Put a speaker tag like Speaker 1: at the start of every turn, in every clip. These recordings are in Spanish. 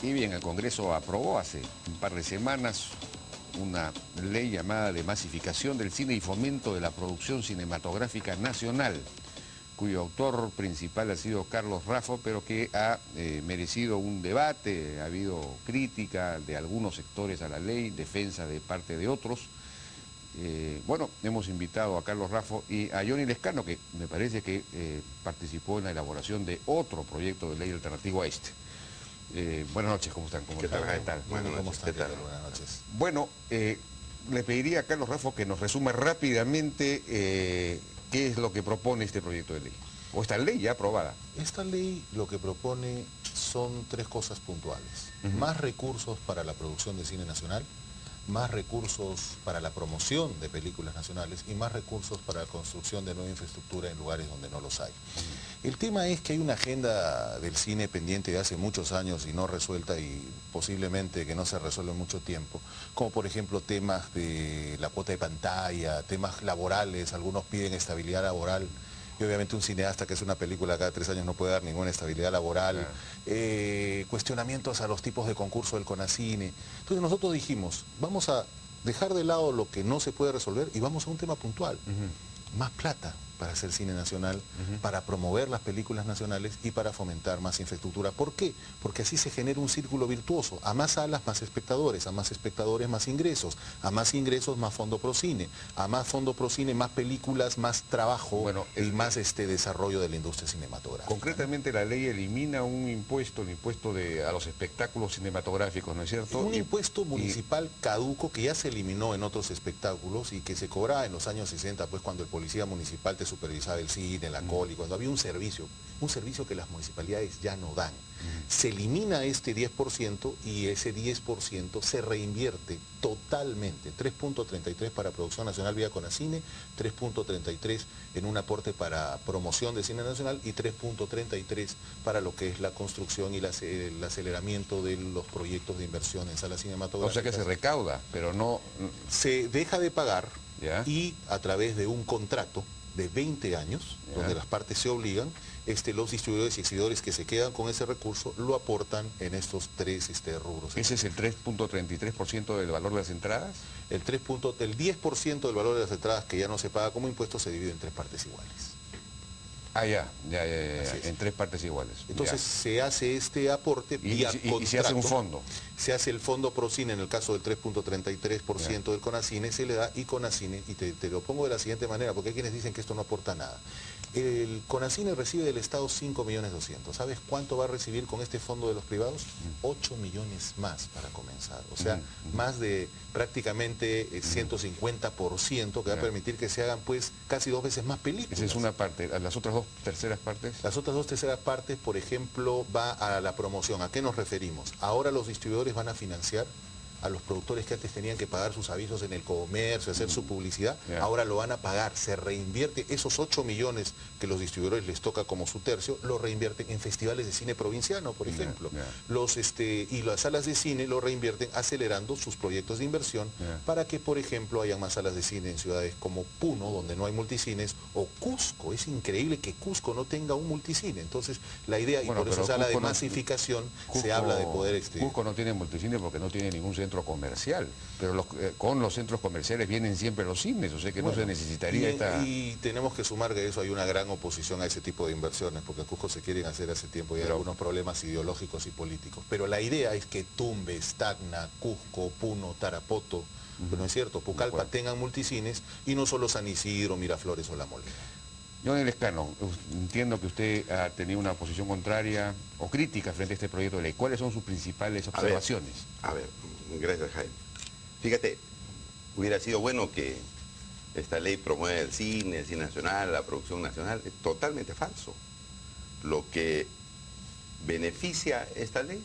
Speaker 1: Y bien, el Congreso aprobó hace un par de semanas una ley llamada de masificación del cine y fomento de la producción cinematográfica nacional, cuyo autor principal ha sido Carlos Raffo, pero que ha merecido un debate, ha habido crítica de algunos sectores a la ley, defensa de parte de otros. Bueno, hemos invitado a Carlos Raffo y a Johnny Lescano, que me parece que participó en la elaboración de otro proyecto de ley alternativo a este. Buenas noches, ¿cómo están? ¿Cómo están? ¿Qué tal?
Speaker 2: Bueno, ¿cómo están?
Speaker 1: ¿Qué tal?
Speaker 2: Buenas noches.
Speaker 1: Bueno, le pediría a Carlos Raffo que nos resuma rápidamente qué es lo que propone este proyecto de ley, o esta ley ya aprobada.
Speaker 2: Esta ley lo que propone son tres cosas puntuales. Más recursos para la producción de cine nacional, más recursos para la promoción de películas nacionales y más recursos para la construcción de nueva infraestructura en lugares donde no los hay. El tema es que hay una agenda del cine pendiente de hace muchos años y no resuelta y posiblemente que no se resuelve en mucho tiempo, como por ejemplo temas de la cuota de pantalla, temas laborales, algunos piden estabilidad laboral. Y obviamente un cineasta que hace una película cada 3 años no puede dar ninguna estabilidad laboral, cuestionamientos a los tipos de concurso del CONACINE. Entonces nosotros dijimos, vamos a dejar de lado lo que no se puede resolver y vamos a un tema puntual. Más plata para hacer cine nacional, para promover las películas nacionales y para fomentar más infraestructura. ¿Por qué? Porque así se genera un círculo virtuoso. A más salas, más espectadores. A más espectadores, más ingresos. A más ingresos, más fondo pro cine. A más fondo pro cine, más películas, más trabajo y más desarrollo de la industria cinematográfica.
Speaker 1: Concretamente la ley elimina un impuesto, el impuesto a los espectáculos cinematográficos, ¿no es cierto?
Speaker 2: Un impuesto municipal caduco que ya se eliminó en otros espectáculos y que se cobraba en los años 60, pues cuando el policía municipal te supervisaba el cine, la coli, cuando había un servicio que las municipalidades ya no dan. Se elimina este 10% y ese 10% se reinvierte totalmente. 3.33 para producción nacional vía CONACINE, 3.33 en un aporte para promoción de cine nacional y 3.33 para lo que es la construcción y el aceleramiento de los proyectos de inversión en salas cinematográficas.
Speaker 1: O sea que se recauda, pero no...
Speaker 2: Se deja de pagar
Speaker 1: ¿ya?
Speaker 2: Y a través de un contrato de 20 años, donde las partes se obligan, los distribuidores y exhibidores que se quedan con ese recurso lo aportan en estos tres rubros.
Speaker 1: ¿Ese es el 3.33% del valor de las entradas?
Speaker 2: El 10% del valor de las entradas que ya no se paga como impuesto se divide en 3 partes iguales.
Speaker 1: Ah, ya, en 3 partes iguales.
Speaker 2: Entonces se hace este aporte vía contrato.
Speaker 1: Y se hace un fondo.
Speaker 2: Se hace el fondo Procine en el caso del 3.33% del CONACINE, se le da y CONACINE, y te lo pongo de la siguiente manera, porque hay quienes dicen que esto no aporta nada. El CONACINE recibe del Estado 5.200.000. ¿Sabes cuánto va a recibir con este fondo de los privados? 8 millones más para comenzar. O sea, más de prácticamente 150% que va a permitir que se hagan pues casi 2 veces más películas.
Speaker 1: Esa es una parte. ¿Las otras 2 terceras partes?
Speaker 2: Las otras 2 terceras partes, por ejemplo, va a la promoción. ¿A qué nos referimos? Ahora los distribuidores van a financiar a los productores que antes tenían que pagar sus avisos en el comercio, hacer su publicidad, ahora lo van a pagar, se reinvierte, esos 8 millones que los distribuidores les toca como su tercio, lo reinvierten en festivales de cine provinciano, por ejemplo. Y las salas de cine lo reinvierten acelerando sus proyectos de inversión para que, por ejemplo, haya más salas de cine en ciudades como Puno, donde no hay multicines, o Cusco. Es increíble que Cusco no tenga un multicine. Entonces, la idea, y por eso se habla de masificación, se habla de poder...
Speaker 1: Cusco no tiene multicine porque no tiene ningún centro comercial, pero con los centros comerciales vienen siempre los cines, o sea que no se necesitaría
Speaker 2: y tenemos que sumar que eso hay una gran oposición a ese tipo de inversiones, porque en Cusco se quieren hacer hace tiempo y hay algunos problemas ideológicos y políticos, pero la idea es que Tumbes, Tacna, Cusco, Puno, Tarapoto, ¿no es cierto?, Pucallpa tengan multicines y no solo San Isidro, Miraflores o La Molina.
Speaker 1: Johnny Lescano, entiendo que usted ha tenido una posición contraria o crítica frente a este proyecto de ley. ¿Cuáles son sus principales observaciones?
Speaker 3: A ver, gracias Jaime. Fíjate, hubiera sido bueno que esta ley promueva el cine nacional, la producción nacional. Es totalmente falso. Lo que beneficia esta ley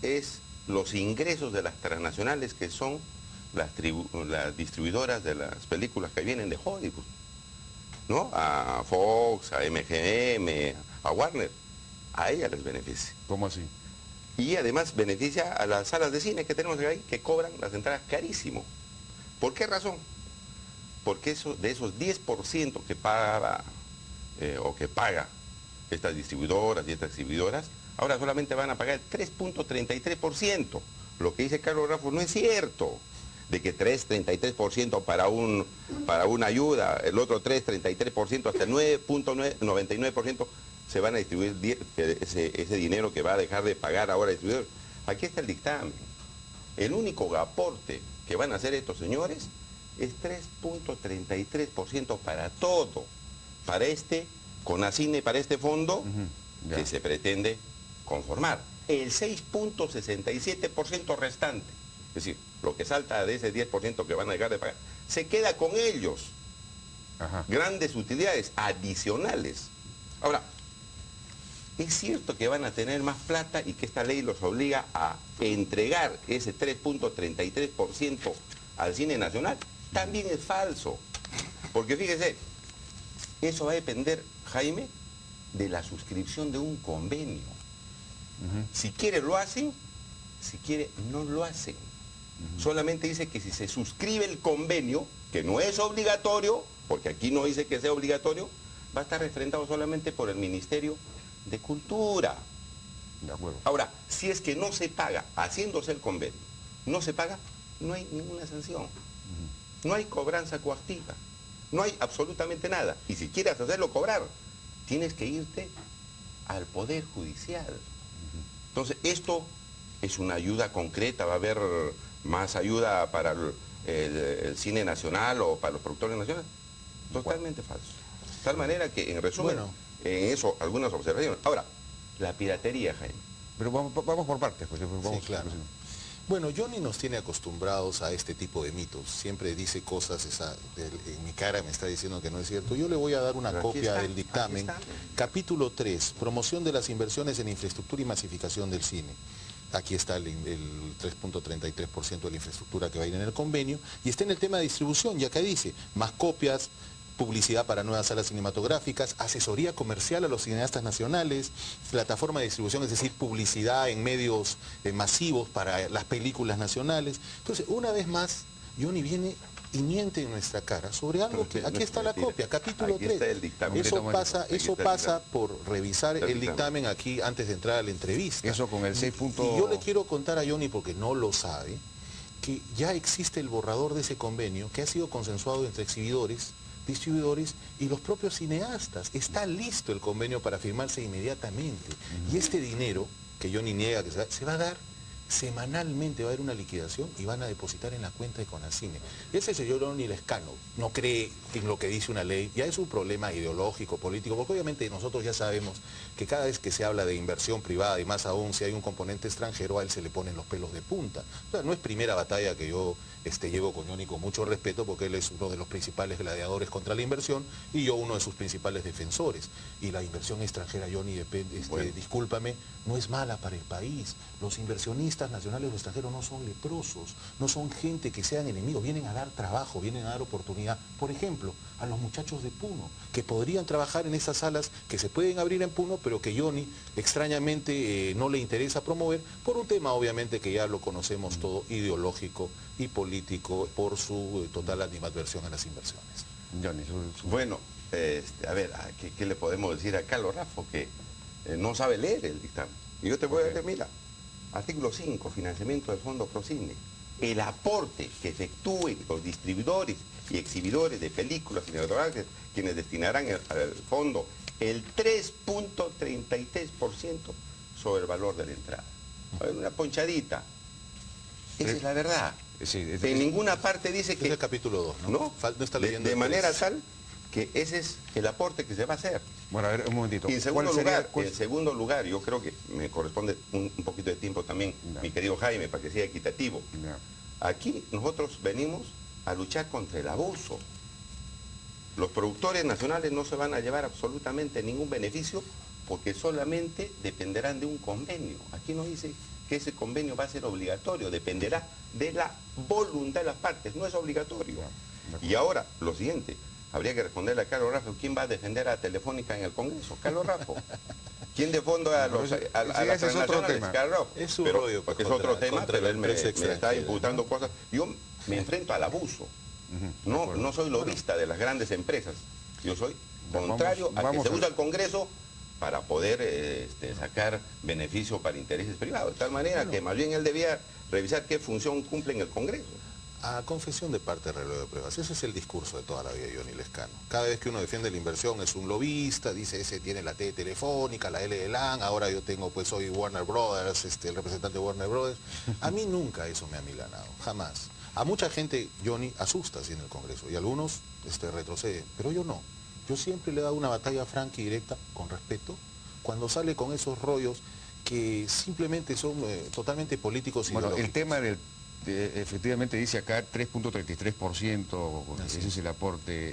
Speaker 3: es los ingresos de las transnacionales, que son las distribuidoras de las películas que vienen de Hollywood, ¿no? A Fox, a MGM, a Warner. A ellas les beneficia.
Speaker 1: ¿Cómo así?
Speaker 3: Y además beneficia a las salas de cine que tenemos ahí, que cobran las entradas carísimo. ¿Por qué razón? Porque de esos 10% que paga o que paga estas distribuidoras y estas exhibidoras, ahora solamente van a pagar el 3.33%. Lo que dice Carlos Raffo no es cierto, de que 3.33% para una ayuda, el otro 3.33% hasta el 9.99% se van a distribuir ese dinero que va a dejar de pagar ahora el distribuidor. Aquí está el dictamen. El único aporte que van a hacer estos señores es 3.33% para todo, para este CONACINE, para este fondo que se pretende conformar. El 6.67% restante, es decir, lo que salta de ese 10% que van a dejar de pagar, se queda con ellos. Grandes utilidades adicionales. Ahora, es cierto que van a tener más plata y que esta ley los obliga a entregar ese 3.33% al cine nacional. También es falso. Porque fíjese, eso va a depender, Jaime, de la suscripción de un convenio. Si quiere lo hacen, si quiere no lo hacen. Solamente dice que si se suscribe el convenio, que no es obligatorio, porque aquí no dice que sea obligatorio, va a estar refrendado solamente por el Ministerio de Cultura.
Speaker 1: De acuerdo.
Speaker 3: Ahora, si es que no se paga, haciéndose el convenio, no se paga, no hay ninguna sanción. No hay cobranza coactiva. No hay absolutamente nada. Y si quieres hacerlo cobrar, tienes que irte al Poder Judicial. Entonces, esto es una ayuda concreta. Va a haber más ayuda para el cine nacional o para los productores nacionales. Totalmente falso. De tal manera que, en resumen, en eso, algunas observaciones. Ahora, la piratería, Jaime.
Speaker 1: Pero vamos por partes. Pues,
Speaker 2: sí, claro. Bueno, Johnny nos tiene acostumbrados a este tipo de mitos. Siempre dice cosas, en mi cara me está diciendo que no es cierto. Yo le voy a dar una copia del dictamen. Capítulo 3, promoción de las inversiones en infraestructura y masificación del cine. Aquí está el 3.33% de la infraestructura que va a ir en el convenio. Y está en el tema de distribución, ya que dice, más copias, publicidad para nuevas salas cinematográficas, asesoría comercial a los cineastas nacionales, plataforma de distribución, es decir, publicidad en medios masivos para las películas nacionales. Entonces, una vez más, Johnny viene y miente en nuestra cara sobre algo que... Aquí está la copia, capítulo 3.
Speaker 3: Está el dictamen.
Speaker 2: Eso pasa por revisar el dictamen aquí antes de entrar a la entrevista.
Speaker 1: Eso con el 6.
Speaker 2: Y yo le quiero contar a Johnny, porque no lo sabe, que ya existe el borrador de ese convenio que ha sido consensuado entre exhibidores, distribuidores y los propios cineastas. Está listo el convenio para firmarse inmediatamente. Y este dinero, que Johnny niega que se va a dar semanalmente, va a haber una liquidación y van a depositar en la cuenta de CONACINE. Ese señor Johnny Lescano no cree en lo que dice una ley, ya es un problema ideológico, político, porque obviamente nosotros ya sabemos que cada vez que se habla de inversión privada, y más aún si hay un componente extranjero, a él se le ponen los pelos de punta. O sea, no es primera batalla que yo llevo con Johnny con mucho respeto, porque él es uno de los principales gladiadores contra la inversión y yo uno de sus principales defensores. Y la inversión extranjera, Johnny, discúlpame, no es mala para el país. Los inversionistas nacionales o extranjeros no son leprosos, no son gente que sean enemigos, vienen a dar trabajo, vienen a dar oportunidad. Por ejemplo, a los muchachos de Puno, que podrían trabajar en esas salas que se pueden abrir en Puno, pero que Johnny extrañamente no le interesa promover, por un tema obviamente que ya lo conocemos todo, ideológico y político, por su total animadversión a las inversiones.
Speaker 1: Johnny,
Speaker 3: Bueno, a ver, ¿qué le podemos decir a Carlos Raffo? Que no sabe leer el dictamen. Y yo te voy a decir, mira, artículo 5, financiamiento del Fondo Procine. El aporte que efectúen los distribuidores y exhibidores de películas cinematográficas, quienes destinarán al fondo el 3.33% sobre el valor de la entrada. A ver, una ponchadita. Esa es la verdad.
Speaker 1: Sí,
Speaker 3: en ninguna parte dice que...
Speaker 2: Es el capítulo 2, ¿no?
Speaker 3: No,
Speaker 2: no está leyendo
Speaker 3: de manera tal que ese es el aporte que se va a hacer.
Speaker 1: Bueno, a ver, un momentito.
Speaker 3: Y en segundo lugar, yo creo que me corresponde un poquito de tiempo también, mi querido Jaime, para que sea equitativo. Aquí nosotros venimos a luchar contra el abuso. Los productores nacionales no se van a llevar absolutamente ningún beneficio porque solamente dependerán de un convenio. Aquí no dice que ese convenio va a ser obligatorio, dependerá de la voluntad de las partes, no es obligatorio. Y ahora, lo siguiente, habría que responderle a Carlos Raffo, ¿quién va a defender a Telefónica en el Congreso? Carlos Raffo. ¿Quién defonda a las transnacionales? Carlos.
Speaker 2: Es su rollo,
Speaker 3: es otro tema, pero él me está imputando cosas. Yo me enfrento al abuso. No soy lobista de las grandes empresas. Yo soy contrario a que se use el Congreso para poder sacar beneficio para intereses privados. De tal manera que más bien él debía revisar qué función cumple en el Congreso.
Speaker 2: A confesión de parte del reloj de pruebas, ese es el discurso de toda la vida de Johnny Lescano. Cada vez que uno defiende la inversión es un lobista, dice ese tiene la T telefónica, la L de LAN, ahora yo tengo pues soy Warner Brothers, el representante de Warner Brothers. A mí nunca eso me ha milanado, jamás. A mucha gente Johnny asusta así en el Congreso y algunos retroceden, pero yo no. Yo siempre le he dado una batalla franca y directa, con respeto, cuando sale con esos rollos que simplemente son totalmente políticos y
Speaker 1: Bueno,
Speaker 2: ideológicos.
Speaker 1: el tema del... efectivamente dice acá 3.33%, ese es el aporte.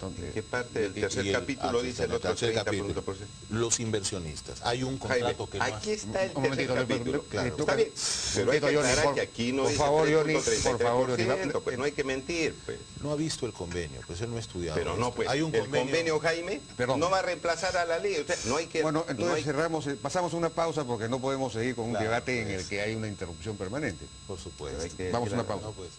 Speaker 3: ¿En qué parte del tercer capítulo dice el otro 30%?
Speaker 2: Los inversionistas. Hay un contrato que no
Speaker 3: aquí está el
Speaker 1: Un
Speaker 3: tercer
Speaker 1: momentito,
Speaker 3: capítulo.
Speaker 1: claro.
Speaker 3: Está bien, pero hay que aclarar que aquí no dice 3.33%, pues no hay que mentir, pues.
Speaker 2: No ha visto el convenio, pues él no ha estudiado.
Speaker 3: Pero no, pues,
Speaker 2: hay un
Speaker 3: el convenio, Jaime,
Speaker 1: Perdón.
Speaker 3: no va a reemplazar a la ley. O sea, no hay que...
Speaker 1: Bueno, entonces
Speaker 3: no hay...
Speaker 1: cerramos, pasamos una pausa porque no podemos seguir con un
Speaker 2: Claro,
Speaker 1: debate en
Speaker 2: pues.
Speaker 1: el que hay una interrupción permanente.
Speaker 2: Por supuesto.
Speaker 3: Hay que
Speaker 1: Vamos a una
Speaker 3: decir la-
Speaker 1: pausa.
Speaker 2: No, pues.